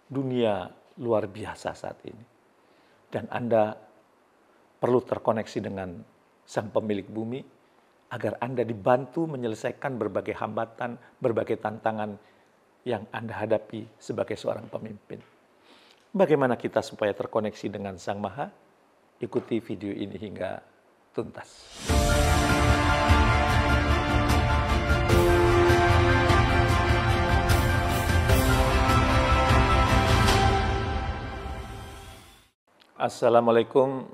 dunia luar biasa saat ini. Dan Anda perlu terkoneksi dengan Sang Pemilik Bumi agar Anda dibantu menyelesaikan berbagai hambatan, berbagai tantangan yang Anda hadapi sebagai seorang pemimpin. Bagaimana kita supaya terkoneksi dengan Sang Maha? Ikuti video ini hingga tuntas. Assalamualaikum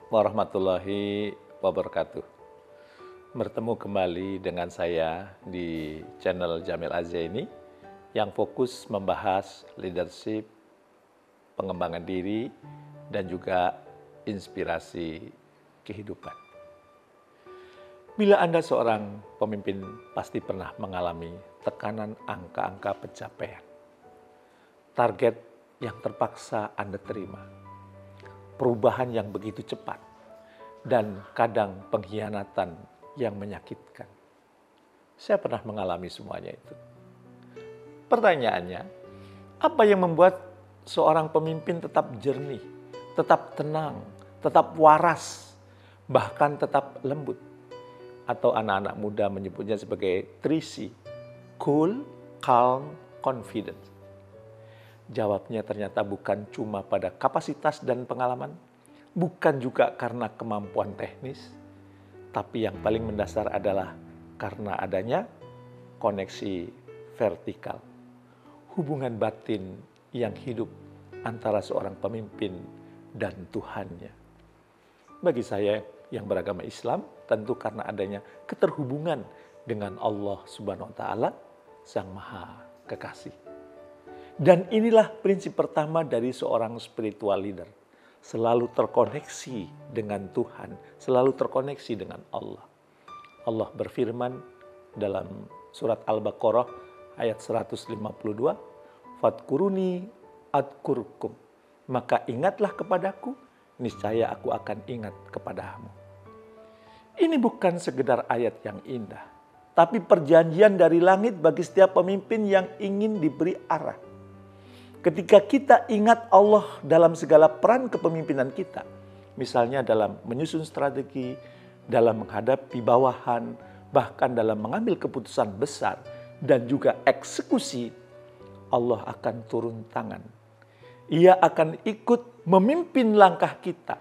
warahmatullahi wabarakatuh. Bertemu kembali dengan saya di channel Jamil Azza ini yang fokus membahas leadership, pengembangan diri, dan juga inspirasi kehidupan. Bila Anda seorang pemimpin, pasti pernah mengalami tekanan angka-angka pencapaian. Target yang terpaksa Anda terima. Perubahan yang begitu cepat, dan kadang pengkhianatan yang menyakitkan. Saya pernah mengalami semuanya itu. Pertanyaannya, apa yang membuat seorang pemimpin tetap jernih, tetap tenang, tetap waras, bahkan tetap lembut? Atau anak-anak muda menyebutnya sebagai 3C, cool, calm, confident. Jawabnya ternyata bukan cuma pada kapasitas dan pengalaman, bukan juga karena kemampuan teknis, tapi yang paling mendasar adalah karena adanya koneksi vertikal, hubungan batin yang hidup antara seorang pemimpin dan Tuhannya. Bagi saya yang beragama Islam, tentu karena adanya keterhubungan dengan Allah Subhanahu wa Ta'ala, Sang Maha Kekasih. Dan inilah prinsip pertama dari seorang spiritual leader. Selalu terkoneksi dengan Tuhan, selalu terkoneksi dengan Allah. Allah berfirman dalam surat Al-Baqarah ayat 152, "Fadkuruni adkurkum." Maka ingatlah kepadaku, niscaya aku akan ingat kepadamu. Ini bukan sekedar ayat yang indah, tapi perjanjian dari langit bagi setiap pemimpin yang ingin diberi arah. Ketika kita ingat Allah dalam segala peran kepemimpinan kita, misalnya dalam menyusun strategi, dalam menghadapi bawahan, bahkan dalam mengambil keputusan besar, dan juga eksekusi, Allah akan turun tangan. Ia akan ikut memimpin langkah kita.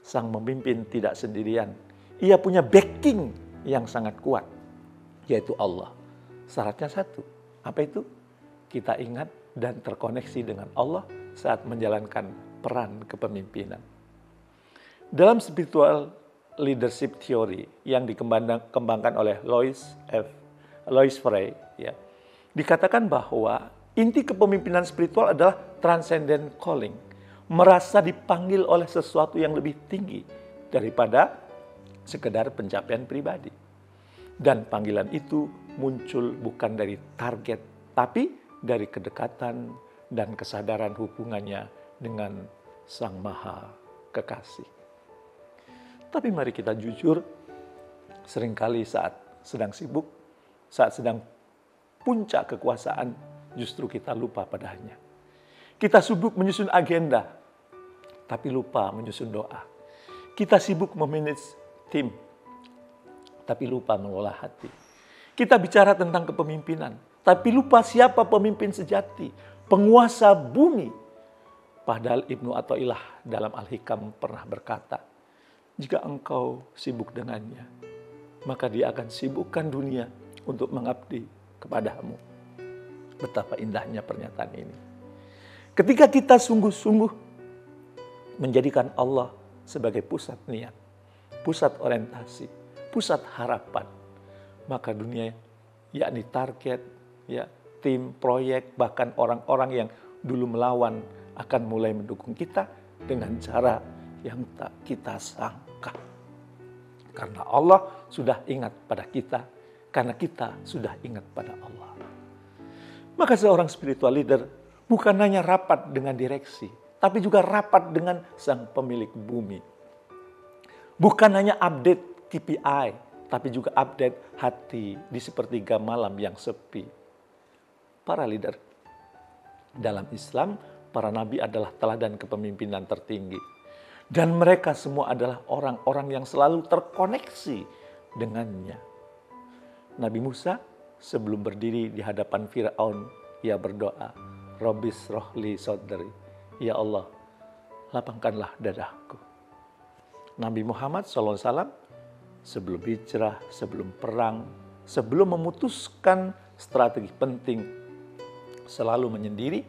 Sang pemimpin tidak sendirian. Ia punya backing yang sangat kuat, yaitu Allah. Syaratnya satu, apa itu? Kita ingat dan terkoneksi dengan Allah saat menjalankan peran kepemimpinan. Dalam spiritual leadership theory yang dikembangkan oleh Louis Freire, dikatakan bahwa inti kepemimpinan spiritual adalah transcendent calling, merasa dipanggil oleh sesuatu yang lebih tinggi daripada sekedar pencapaian pribadi. Dan panggilan itu muncul bukan dari target, tapi dari kedekatan dan kesadaran hubungannya dengan Sang Maha Kekasih. Tapi mari kita jujur, seringkali saat sedang sibuk, saat sedang puncak kekuasaan, justru kita lupa padanya. Kita sibuk menyusun agenda, tapi lupa menyusun doa. Kita sibuk memanage tim, tapi lupa mengolah hati. Kita bicara tentang kepemimpinan, tapi lupa siapa pemimpin sejati, penguasa bumi. Padahal Ibnu Athaillah dalam Al-Hikam pernah berkata, jika engkau sibuk dengannya, maka dia akan sibukkan dunia untuk mengabdi kepadamu. Betapa indahnya pernyataan ini. Ketika kita sungguh-sungguh menjadikan Allah sebagai pusat niat, pusat orientasi, pusat harapan, maka dunia, yakni target, tim, proyek, bahkan orang-orang yang dulu melawan akan mulai mendukung kita dengan cara yang tak kita sangka. Karena Allah sudah ingat pada kita, karena kita sudah ingat pada Allah. Maka seorang spiritual leader bukan hanya rapat dengan direksi, tapi juga rapat dengan Sang Pemilik Bumi. Bukan hanya update KPI, tapi juga update hati di sepertiga malam yang sepi. Para leader, Dalam Islam, para nabi adalah teladan kepemimpinan tertinggi. Dan mereka semua adalah orang-orang yang selalu terkoneksi dengannya. Nabi Musa sebelum berdiri di hadapan Fir'aun, ia berdoa, Rabbis rohli sodri, ya Allah, lapangkanlah dadaku. Nabi Muhammad SAW sebelum hijrah, sebelum perang, sebelum memutuskan strategi penting, selalu menyendiri,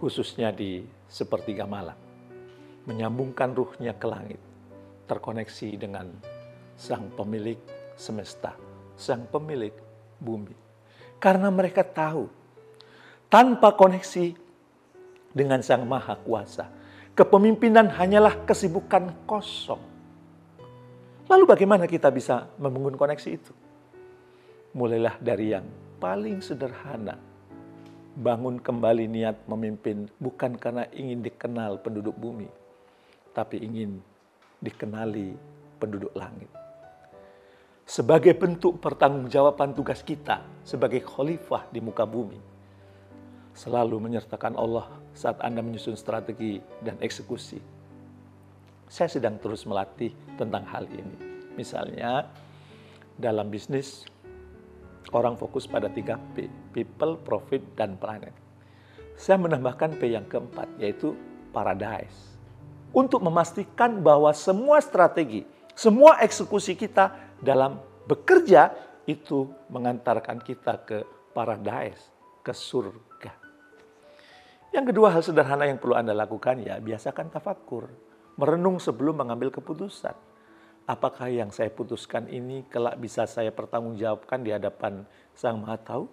khususnya di sepertiga malam. Menyambungkan ruhnya ke langit, terkoneksi dengan sang pemilik semesta, sang pemilik bumi. Karena mereka tahu, tanpa koneksi dengan Sang Maha Kuasa, kepemimpinan hanyalah kesibukan kosong. Lalu bagaimana kita bisa membangun koneksi itu? Mulailah dari yang paling sederhana. Bangun kembali niat memimpin bukan karena ingin dikenal penduduk bumi, tapi ingin dikenali penduduk langit. Sebagai bentuk pertanggungjawaban tugas kita sebagai khalifah di muka bumi, selalu menyertakan Allah saat Anda menyusun strategi dan eksekusi. Saya sedang terus melatih tentang hal ini. Misalnya, dalam bisnis, orang fokus pada 3P, people, profit, dan planet. Saya menambahkan P yang keempat, yaitu paradise. Untuk memastikan bahwa semua strategi, semua eksekusi kita dalam bekerja itu mengantarkan kita ke paradise, ke surga. Yang kedua, hal sederhana yang perlu Anda lakukan ya biasakan tafakur, merenung sebelum mengambil keputusan. Apakah yang saya putuskan ini kelak bisa saya pertanggungjawabkan di hadapan Sang Maha Tahu?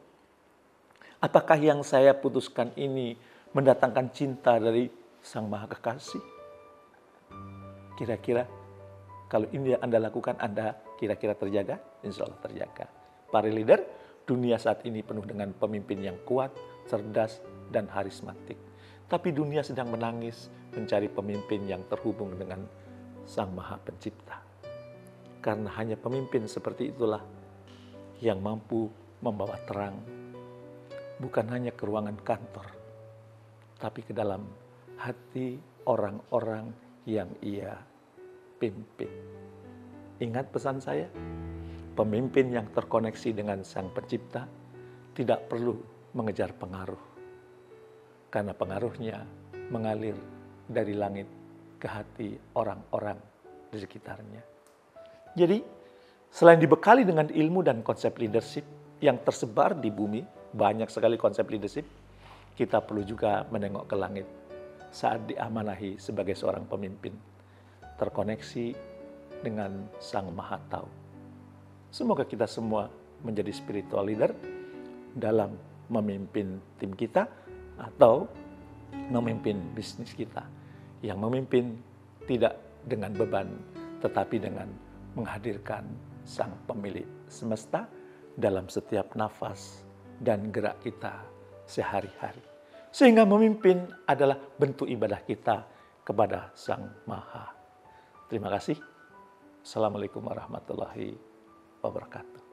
Apakah yang saya putuskan ini mendatangkan cinta dari Sang Maha Kekasih? Kira-kira kalau ini yang Anda lakukan, Anda kira-kira terjaga? Insya Allah terjaga. Para leader, dunia saat ini penuh dengan pemimpin yang kuat, cerdas, dan harismatik. Tapi dunia sedang menangis mencari pemimpin yang terhubung dengan Sang Maha Pencipta. Karena hanya pemimpin seperti itulah yang mampu membawa terang, bukan hanya ke ruangan kantor, tapi ke dalam hati orang-orang yang ia pimpin. Ingat pesan saya, pemimpin yang terkoneksi dengan Sang Pencipta tidak perlu mengejar pengaruh, karena pengaruhnya mengalir dari langit ke hati orang-orang di sekitarnya. Jadi, selain dibekali dengan ilmu dan konsep leadership yang tersebar di bumi, banyak sekali konsep leadership, kita perlu juga menengok ke langit saat diamanahi sebagai seorang pemimpin, terkoneksi dengan Sang Maha Tahu. Semoga kita semua menjadi spiritual leader dalam memimpin tim kita atau memimpin bisnis kita. Yang memimpin tidak dengan beban, tetapi dengan menghadirkan Sang Pemilik semesta dalam setiap nafas dan gerak kita sehari-hari. Sehingga memimpin adalah bentuk ibadah kita kepada Sang Maha. Terima kasih. Assalamualaikum warahmatullahi wabarakatuh.